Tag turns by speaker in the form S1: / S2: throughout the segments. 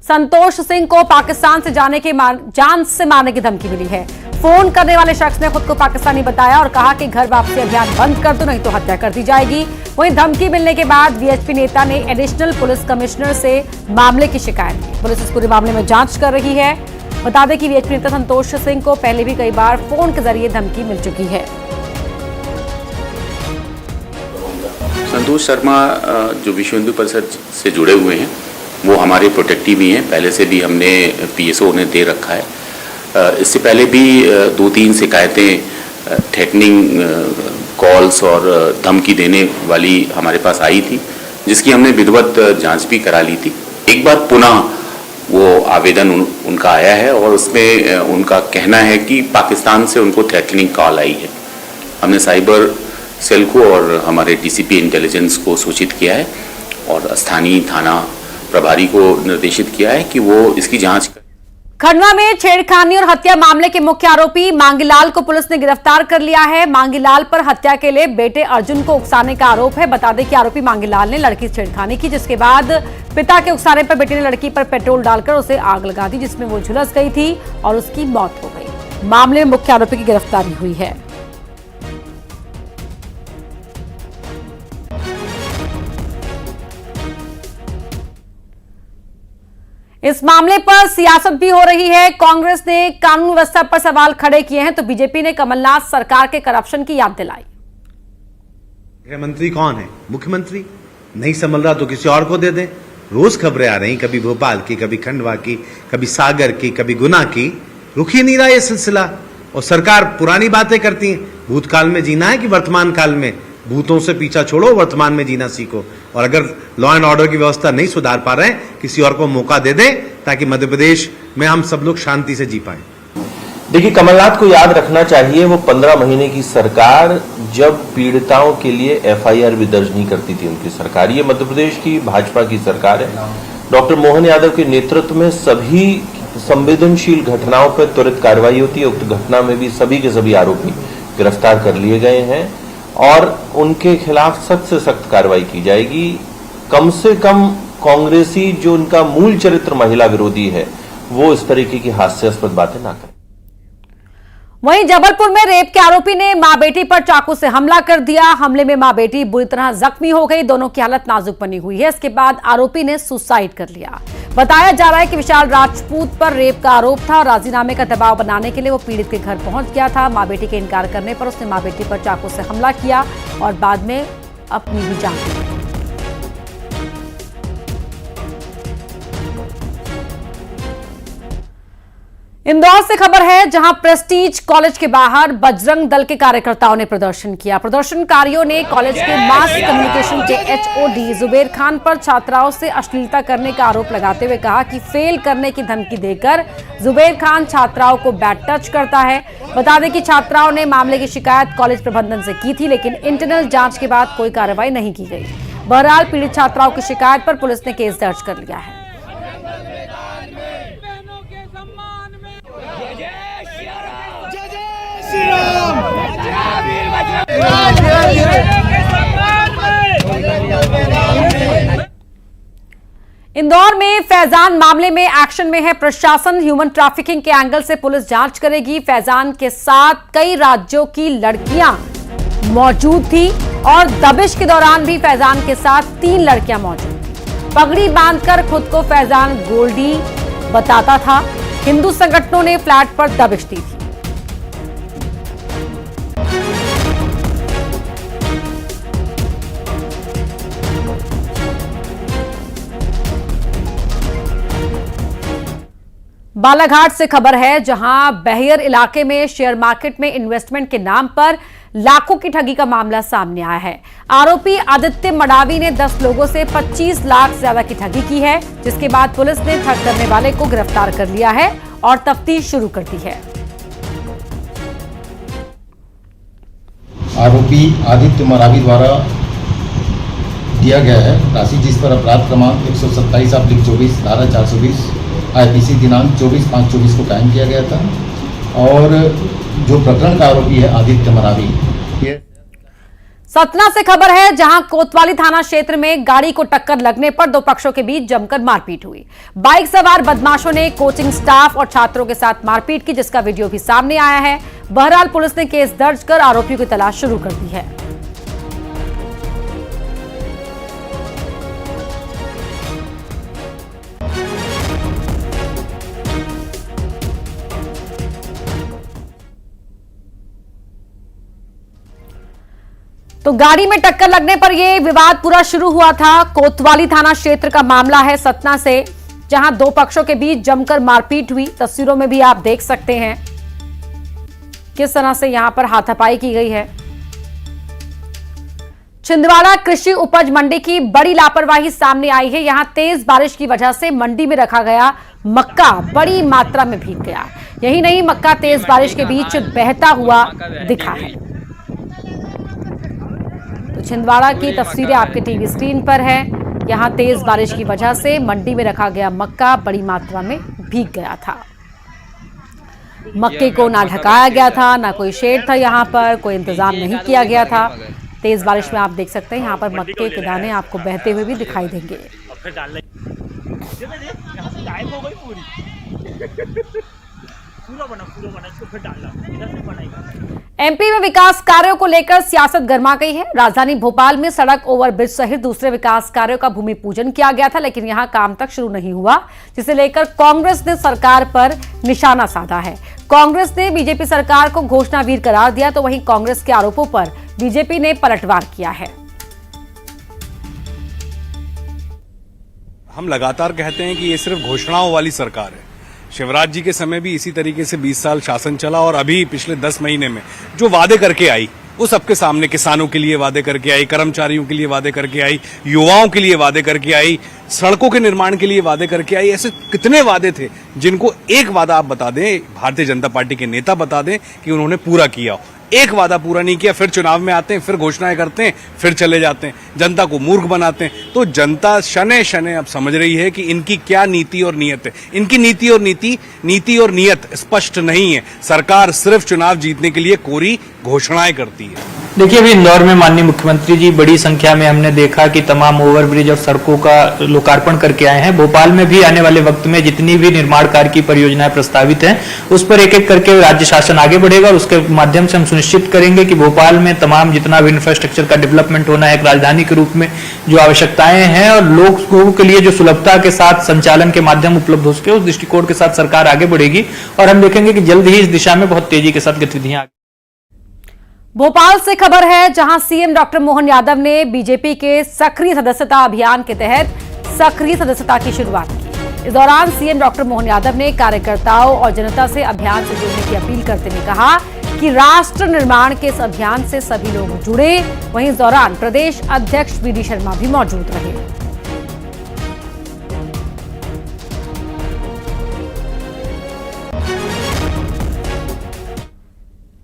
S1: संतोष सिंह को पाकिस्तान से जान से मारने की धमकी मिली है। फोन करने वाले शख्स ने खुद को पाकिस्तानी बताया और कहा कि घर वापसी अभियान बंद कर दो, नहीं तो हत्या कर दी जाएगी। वहीं धमकी मिलने के बाद वीएचपी नेता ने एडिशनल पुलिस कमिश्नर से मामले की शिकायत की। पुलिस इस पूरे मामले में जांच कर रही है। बता दें कि वीएचपी नेता संतोष सिंह को पहले भी कई बार फोन के जरिए धमकी मिल चुकी है।
S2: संतोष शर्मा जो विश्व हिंदू परिषद से जुड़े हुए हैं वो हमारे प्रोटेक्टिव ही हैं। पहले से भी हमने पीएसओ उन्हें दे रखा है। इससे पहले भी 2-3 शिकायतें थ्रेटनिंग कॉल्स और धमकी देने वाली हमारे पास आई थी, जिसकी हमने विधिवत जांच भी करा ली थी। एक बार पुनः वो आवेदन उनका आया है और उसमें उनका कहना है कि पाकिस्तान से उनको थ्रेटनिंग कॉल आई है। हमने साइबर सेल को और हमारे डीसीपी इंटेलिजेंस को सूचित किया है और स्थानीय थाना प्रभारी को निर्देशित किया है कि वो इसकी जांच करें।
S1: खंडवा में छेड़खानी और हत्या मामले के मुख्य आरोपी मांगीलाल को पुलिस ने गिरफ्तार कर लिया है। मांगीलाल पर हत्या के लिए बेटे अर्जुन को उकसाने का आरोप है। बता दें कि आरोपी मांगीलाल ने लड़की से छेड़खानी की, जिसके बाद पिता के उकसाने पर बेटे ने लड़की पर पेट्रोल डालकर उसे आग लगा दी, जिसमें वो झुलस गई थी और उसकी मौत हो गई। मामले में मुख्य आरोपी की गिरफ्तारी हुई है। इस मामले पर सियासत भी हो रही है। कांग्रेस ने कानून व्यवस्था पर सवाल खड़े किए हैं तो बीजेपी ने कमलनाथ सरकार के करप्शन की याद दिलाई।
S3: मुख्यमंत्री कौन है? मुख्यमंत्री नहीं संभल रहा तो किसी और को दे दें। रोज खबरें आ रही, कभी भोपाल की, कभी खंडवा की, कभी सागर की, कभी गुना की। रुक ही नहीं रहा ये सिलसिला और सरकार पुरानी बातें करती है। भूतकाल में जीना है कि वर्तमान काल में? भूतों से पीछा छोड़ो, वर्तमान में जीना सीखो। और अगर लॉ एंड ऑर्डर की व्यवस्था नहीं सुधार पा रहे हैं, किसी और को मौका दे दें ताकि मध्य प्रदेश में हम सब लोग शांति से जी पाए।
S4: देखिए, कमलनाथ को याद रखना चाहिए वो 15 महीने की सरकार जब पीड़िताओं के लिए एफआईआर भी दर्ज नहीं करती थी उनकी सरकार। ये मध्य प्रदेश की भाजपा की सरकार है। डॉक्टर मोहन यादव के नेतृत्व में सभी संवेदनशील घटनाओं पर त्वरित कार्रवाई होती है। उक्त घटना में भी सभी के सभी आरोपी गिरफ्तार कर लिए गए हैं और उनके खिलाफ सख्त से सख्त कार्रवाई की जाएगी। कम से कम कांग्रेसी जो उनका मूल चरित्र महिला विरोधी है वो इस तरीके की हास्यास्पद बातें ना करें।
S1: वहीं जबलपुर में रेप के आरोपी ने मां बेटी पर चाकू से हमला कर दिया। हमले में मां बेटी बुरी तरह जख्मी हो गई। दोनों की हालत नाजुक बनी हुई है। इसके बाद आरोपी ने सुसाइड कर लिया। बताया जा रहा है कि विशाल राजपूत पर रेप का आरोप था। राजीनामे का दबाव बनाने के लिए वो पीड़ित के घर पहुंच गया था। मां बेटी के इनकार करने पर उसने मां बेटी पर चाकू से हमला किया और बाद में अपनी भी जान ली। इंदौर से खबर है, जहां प्रेस्टीज कॉलेज के बाहर बजरंग दल के कार्यकर्ताओं ने प्रदर्शन किया। प्रदर्शनकारियों ने कॉलेज के मास कम्युनिकेशन के एचओडी जुबेर खान पर छात्राओं से अश्लीलता करने का आरोप लगाते हुए कहा कि फेल करने की धमकी देकर जुबेर खान छात्राओं को बैड टच करता है। बता दें कि छात्राओं ने मामले की शिकायत कॉलेज प्रबंधन से की थी, लेकिन इंटरनल जांच के बाद कोई कार्रवाई नहीं की गई। बहरहाल पीड़ित छात्राओं की शिकायत पर पुलिस ने केस दर्ज कर लिया है। इंदौर में फैजान मामले में एक्शन में है प्रशासन। ह्यूमन ट्रैफिकिंग के एंगल से पुलिस जांच करेगी। फैजान के साथ कई राज्यों की लड़कियां मौजूद थी और दबिश के दौरान भी फैजान के साथ 3 लड़कियां मौजूद थी। पगड़ी बांधकर खुद को फैजान गोल्डी बताता था। हिंदू संगठनों ने फ्लैट पर दबिश दी थी। बालाघाट से खबर है, जहां बहयर इलाके में शेयर मार्केट में इन्वेस्टमेंट के नाम पर लाखों की ठगी का मामला सामने आया है। आरोपी आदित्य मडावी ने 10 लोगों से 25 लाख से ज्यादा की ठगी की है, जिसके बाद पुलिस ने ठग करने वाले को गिरफ्तार कर लिया है और तफ्तीश शुरू कर दी है।
S5: आरोपी आदित्य मडावी द्वारा दिया गया है राशि, जिस पर अपराध क्रमांक 127/24 धारा 420 आईपीसी दिनांक 24/5/24 को कायम किया गया था और जो प्रकरण का आरोपी है आदित्य मडावी,
S1: सतना से खबर है, जहां कोतवाली थाना क्षेत्र में गाड़ी को टक्कर लगने पर दो पक्षों के बीच जमकर मारपीट हुई। बाइक सवार बदमाशों ने कोचिंग स्टाफ और छात्रों के साथ मारपीट की, जिसका वीडियो भी सामने आया है। बहरहाल पुलिस ने केस दर्ज कर आरोपियों की तलाश शुरू कर दी है। तो गाड़ी में टक्कर लगने पर यह विवाद पूरा शुरू हुआ था। कोतवाली थाना क्षेत्र का मामला है सतना से, जहां दो पक्षों के बीच जमकर मारपीट हुई। तस्वीरों में भी आप देख सकते हैं किस तरह से यहां पर हाथापाई की गई है। छिंदवाड़ा कृषि उपज मंडी की बड़ी लापरवाही सामने आई है। यहां तेज बारिश की वजह से मंडी में रखा गया मक्का बड़ी मात्रा में भीग गया। यही नहीं, मक्का तेज बारिश के बीच बहता हुआ दिखा है। तो छिंदवाड़ा की तस्वीरें आपके टीवी स्क्रीन पर है। यहां तेज बारिश की वजह से मंडी में रखा गया मक्का बड़ी मात्रा में भीग गया था। मक्के को ना ढकाया गया था, ना कोई शेड था, यहां पर कोई इंतजाम नहीं किया गया था। तेज बारिश में आप देख सकते हैं यहां पर मक्के के दाने आपको बहते हुए भी दिखाई देंगे। एमपी में विकास कार्यों को लेकर सियासत गर्मा गई है। राजधानी भोपाल में सड़क, ओवरब्रिज सहित दूसरे विकास कार्यों का भूमि पूजन किया गया था, लेकिन यहां काम तक शुरू नहीं हुआ, जिसे लेकर कांग्रेस ने सरकार पर निशाना साधा है। कांग्रेस ने बीजेपी सरकार को घोषणावीर करार दिया, तो वहीं कांग्रेस के आरोपों पर बीजेपी ने पलटवार किया है।
S6: हम लगातार कहते हैं कि ये सिर्फ घोषणाओं वाली सरकार है। शिवराज जी के समय भी इसी तरीके से 20 साल शासन चला और अभी पिछले 10 महीने में जो वादे करके आई वो सबके सामने, किसानों के लिए वादे करके आई, कर्मचारियों के लिए वादे करके आई, युवाओं के लिए वादे करके आई, सड़कों के निर्माण के लिए वादे करके आई। ऐसे कितने वादे थे जिनको एक वादा आप बता दें, भारतीय जनता पार्टी के नेता बता दें कि उन्होंने पूरा किया। एक वादा पूरा नहीं किया, फिर चुनाव में आते हैं, फिर घोषणाएं करते हैं, फिर चले जाते हैं, जनता को मूर्ख बनाते हैं। तो जनता शने शने अब समझ रही है कि इनकी क्या नीति और नीयत है। इनकी नीति और नीयत स्पष्ट नहीं है। सरकार सिर्फ चुनाव जीतने के लिए कोरी घोषणाएं करती है।
S7: देखिए, अभी इंदौर में माननीय मुख्यमंत्री जी बड़ी संख्या में हमने देखा कि तमाम ओवरब्रिज और सड़कों का लोकार्पण करके आए हैं। भोपाल में भी आने वाले वक्त में जितनी भी निर्माण कार्य की परियोजनाएं प्रस्तावित हैं, उस पर एक एक करके राज्य शासन आगे बढ़ेगा और उसके माध्यम से हम सुनिश्चित करेंगे कि भोपाल में तमाम जितना भी इंफ्रास्ट्रक्चर का डेवलपमेंट होना है, एक राजधानी के रूप में जो आवश्यकताएं हैं और लोगों के लिए जो सुलभता के साथ संचालन के माध्यम उपलब्ध हो सके, उस दृष्टिकोण के साथ सरकार आगे बढ़ेगी और हम देखेंगे कि जल्द ही इस दिशा में बहुत तेजी के साथ गतिविधियां।
S1: भोपाल से खबर है, जहां सीएम डॉक्टर मोहन यादव ने बीजेपी के सक्रिय सदस्यता अभियान के तहत सक्रिय सदस्यता की शुरुआत की। इस दौरान सीएम डॉक्टर मोहन यादव ने कार्यकर्ताओं और जनता से अभियान से जुड़ने की अपील करते हुए कहा कि राष्ट्र निर्माण के इस अभियान से सभी लोग जुड़े। वहीं इस दौरान प्रदेश अध्यक्ष वी डी शर्मा भी मौजूद रहे।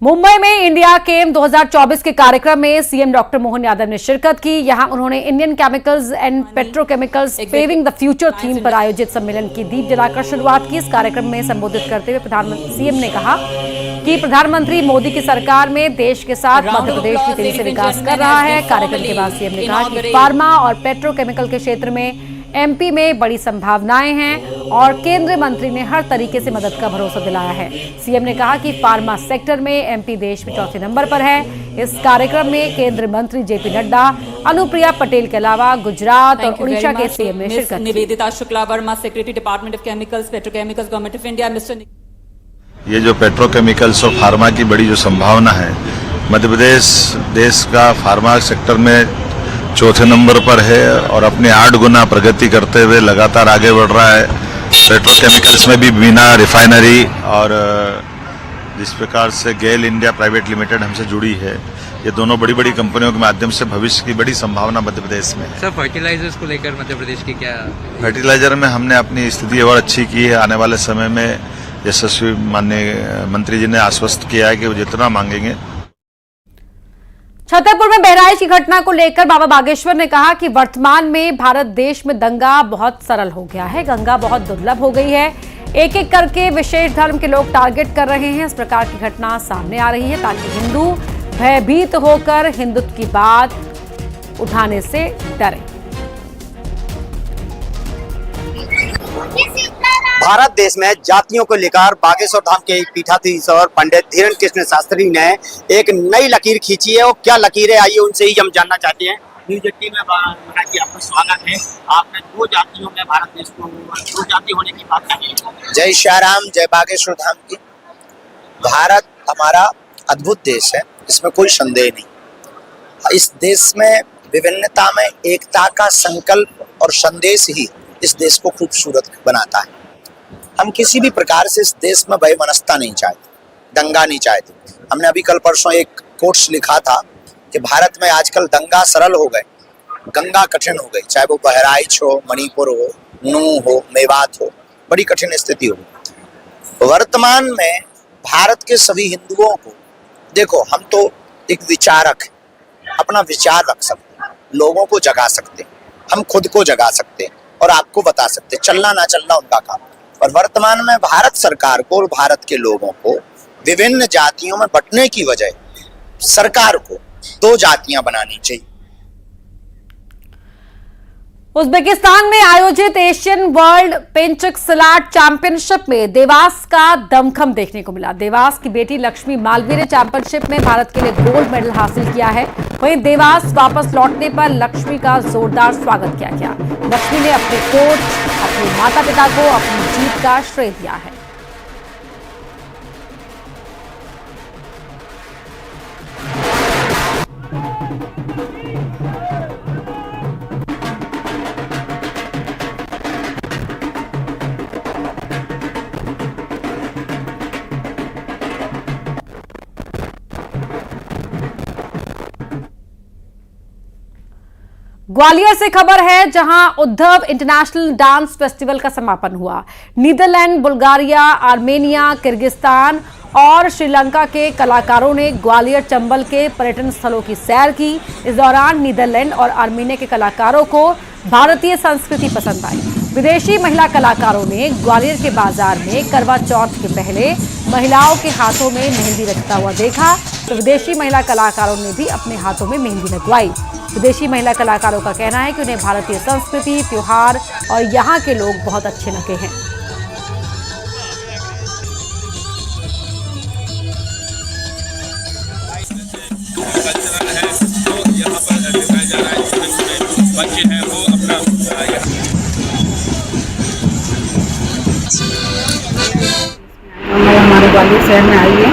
S1: मुंबई में इंडिया केम 2024 के कार्यक्रम में सीएम डॉक्टर मोहन यादव ने शिरकत की। यहां उन्होंने Indian chemicals and petrochemicals paving the future theme पर आयोजित सम्मेलन की दीप जलाकर शुरुआत की। इस कार्यक्रम में संबोधित करते हुए प्रधानमंत्री सीएम ने कहा कि प्रधानमंत्री मोदी की सरकार में देश के साथ मध्य प्रदेश भी तेजी से विकास कर रहा है। कार्यक्रम के बाद सीएम ने कहा कि फार्मा और पेट्रोकेमिकल के क्षेत्र में एमपी में बड़ी संभावनाएं हैं और केंद्रीय मंत्री ने हर तरीके से मदद का भरोसा दिलाया है। सीएम ने कहा कि फार्मा सेक्टर में एमपी देश में चौथे नंबर पर है। इस कार्यक्रम में केंद्रीय मंत्री जेपी नड्डा, अनुप्रिया पटेल के अलावा गुजरात और उड़ीसा के सीएम ने शिरकत की।
S8: Nivedita Shukla Verma, secretary department of chemicals petrochemicals, government of India. Mister
S9: ये जो पेट्रोकेमिकल्स और फार्मा की बड़ी जो संभावना है, मध्य प्रदेश देश का फार्मा सेक्टर में चौथे नंबर पर है और अपने 8 गुना प्रगति करते हुए लगातार आगे बढ़ रहा है। पेट्रोकेमिकल्स में भी बिना रिफाइनरी और जिस प्रकार से गेल इंडिया प्राइवेट लिमिटेड हमसे जुड़ी है, ये दोनों बड़ी बड़ी कंपनियों के माध्यम से भविष्य की बड़ी संभावना मध्य प्रदेश में है।
S10: सर, फर्टिलाइजर्स को लेकर मध्य प्रदेश की क्या?
S9: फर्टिलाइजर में हमने अपनी स्थिति और अच्छी की है। आने वाले समय में यशस्वी माननीय मंत्री जी ने आश्वस्त किया है कि वो जितना मांगेंगे।
S1: छतरपुर में बहराइच की घटना को लेकर बाबा बागेश्वर ने कहा कि वर्तमान में भारत देश में दंगा बहुत सरल हो गया है, गंगा बहुत दुर्लभ हो गई है। एक एक करके विशेष धर्म के लोग टारगेट कर रहे हैं। इस प्रकार की घटना सामने आ रही है ताकि हिंदू भयभीत होकर हिंदुत्व की बात उठाने से डरे।
S11: भारत देश में जातियों को लेकर बागेश्वर धाम के पीठाधीश्वर पंडित धीरेन्द्र कृष्ण शास्त्री ने एक नई लकीर खींची है। और क्या लकीरें आई है उनसे ही हम जानना चाहते हैं। न्यूज़ 18 में महाराज जी आपका स्वागत है। आपने दो जातियों में भारत देश को दो जाति होने की बात कही।
S12: जय श्री राम, जय बागेश्वर धाम की। भारत हमारा अद्भुत देश है, इसमें कोई संदेह नहीं। इस देश में विभिन्नता में एकता का संकल्प और संदेश ही इस देश को खूबसूरत बनाता है। हम किसी भी प्रकार से इस देश में वैमनस्यता नहीं चाहते, दंगा नहीं चाहते। हमने अभी कल परसों एक कोट्स लिखा था कि भारत में आजकल दंगा सरल हो गए, गंगा कठिन हो गई। चाहे वो बहराइच हो, मणिपुर हो, नूह हो, मेवात हो, बड़ी कठिन स्थिति हो गई। वर्तमान में भारत के सभी हिंदुओं को देखो, हम तो एक विचारक हैं, अपना विचार रख सकते हैं, लोगों को जगा सकते हैं, हम खुद को जगा सकते हैं और आपको बता सकते हैं। चलना ना चलना उनका काम। और वर्तमान में भारत सरकार को और भारत के लोगों को विभिन्न जातियों में बंटने की वजह सरकार को दो जातियां बनानी चाहिए।
S1: उज्बेकिस्तान में आयोजित एशियन वर्ल्ड पेंचक सिलाट चैंपियनशिप में देवास का दमखम देखने को मिला। देवास की बेटी लक्ष्मी मालवीय ने चैंपियनशिप में भारत के लिए गोल्ड मेडल हासिल किया है। वहीं देवास वापस लौटने पर लक्ष्मी का जोरदार स्वागत किया गया। लक्ष्मी ने अपने कोच, अपने माता पिता को अपनी जीत का श्रेय दिया है। ग्वालियर से खबर है, जहां उद्धव इंटरनेशनल डांस फेस्टिवल का समापन हुआ। नीदरलैंड, बुल्गारिया, आर्मेनिया, किर्गिस्तान और श्रीलंका के कलाकारों ने ग्वालियर चंबल के पर्यटन स्थलों की सैर की। इस दौरान नीदरलैंड और आर्मेनिया के कलाकारों को भारतीय संस्कृति पसंद आई। विदेशी महिला कलाकारों ने ग्वालियर के बाजार में करवा चौथ के पहले महिलाओं के हाथों में मेहंदी रखता हुआ देखा, तो विदेशी महिला कलाकारों ने भी अपने हाथों में मेहंदी लगवाई। विदेशी महिला कलाकारों का कहना है कि उन्हें भारतीय संस्कृति, त्योहार और यहाँ के लोग बहुत अच्छे लगे हैं।
S13: हमारे ग्वालियर शहर में आई है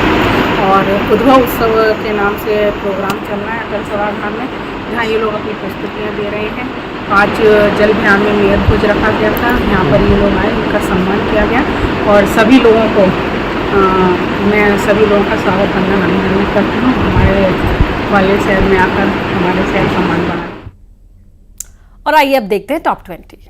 S13: और उद्धव उत्सव के नाम से प्रोग्राम चल रहा है अटल सभागार में, जहाँ ये लोग अपनी प्रस्तुतियाँ दे रहे हैं। आज जल विहार में मेयर भोज रखा गया था, यहाँ पर ये लोग आए, इनका सम्मान किया गया और सभी लोगों को मैं सभी लोगों का स्वागत वंदन अभिनंदन करती हूँ। हमारे ग्वालियर शहर में आकर हमारे शहर सम्मान बना।
S1: और आइए अब देखते हैं टॉप 20।